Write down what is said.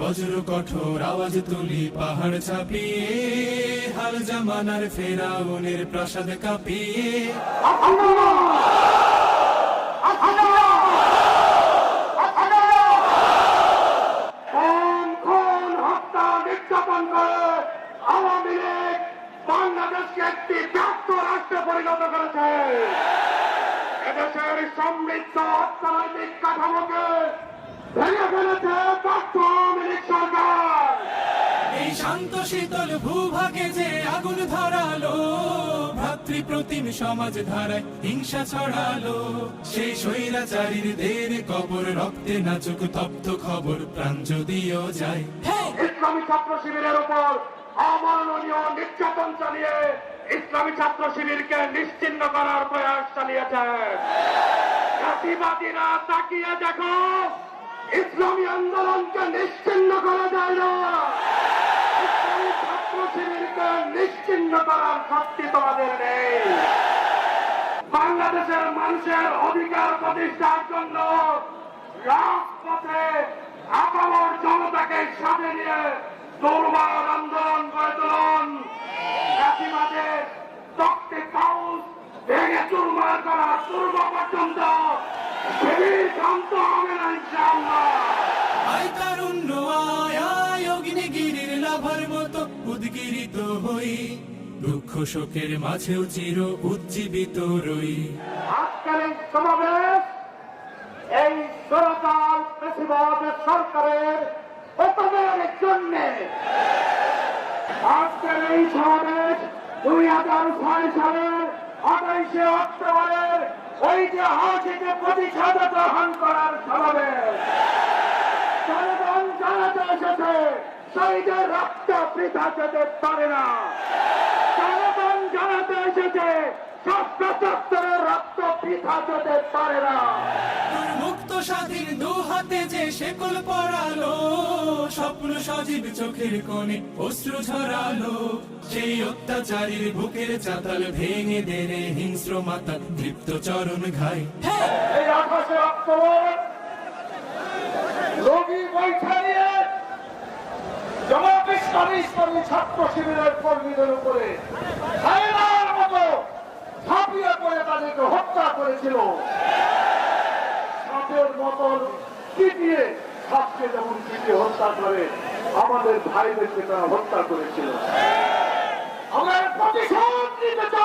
বজ্র কঠোর আওয়াজ তুলি পাহাড় ছাপিয়ে, হাল জামানার ফেরাউনের প্রাসাদ কাঁপিয়ে। আওয়ামী লীগ বাংলাদেশকে একটি ব্যর্থ রাষ্ট্রে পরিণত করেছে। এদেশের সমৃদ্ধ অর্থনৈতিক কাঠামোকে ভেঙে ফেলেছে ব্যর্থ আওয়ামী লীগ সরকার। এই শান্ত শীতল ভূভাগে যে আগুন ধরালো, ভ্রাতৃপ্রতিম সমাজ ধারায় হিংসা ছড়ালো, সেই স্বৈরাচারীর দের কবর রক্তে নাচুক তপ্ত খবর প্রাণ যদিও যায়। ইসলামী ছাত্র শিবিরের উপর অমাননীয় নির্যাতন চালিয়ে ইসলামী ছাত্র শিবিরকে নিশ্চিহ্ন করার প্রয়াস চালিয়েছে। জাতিবাদীরা তাকিয়ে দেখো, ইসলামী আন্দোলনকে নিশ্চিহ্ন করা যায় না। ইসলামী ছাত্র শিবিরকে নিশ্চিহ্ন করার শক্তি তোমাদের নেই। বাংলাদেশের মানুষের অধিকার প্রতিষ্ঠার জন্য রাজপথে আপামর জনতাকে সাথে নিয়ে দুর্বার আন্দোলন করে তুলুন। জাতিবাদের তক্তে পাউস ভেঙে চুরমার করার পূর্ব পর্যন্ত শিবির শান্ত হবে না ইনশাআল্লাহ। আয় তারুণ্য আয় আয় অগ্নিগিরির লাভার মতো উদ্গিরিত হই, দুঃখ শোকের মাঝেও চির উজ্জীবিত রই। আজকের এই সমাবেশ এই সরকার পেশিবাদের সরকারের পতনের জন্য। আজকের এই সমাবেশ 2006 সালের 28শে অক্টোবরের ওই যে হাসিকে প্রতিশোধ গ্রহণ করার সমাবেশ। জনগণ জানাতে এসেছে শহীদের রক্ত বৃথা যেতে পারে না। জনগণ জানাতে এসেছে সশস্ত্রের রক্ত বৃথা যেতে পারে না। মুক্ত স্বাধীন দু হাতে যে শেকল পরালো, স্বপ্ন সজীব চোখের কোণে অশ্রু ঝরালো, সেই অত্যাচারীর বুকের চাতাল ভেঙে দেনে হিংস্র মাতা তৃপ্ত চরণ ঘাই। এই 28শে অক্টোবর রোগী বৈঠা নিয়ে জামাত ইসলামী ছাত্র শিবিরের কর্মীদের উপরে হায়নার মতো ঝাঁপিয়ে পড়ে তাদেরকে হত্যা করেছিল। সাপের মতন পিটিয়ে, সাপকে যেমন পিটিয়ে হত্যা করে আমাদের ভাইদেরকে তারা হত্যা করেছিল। আমরা প্রতিশোধ নিতে চাই।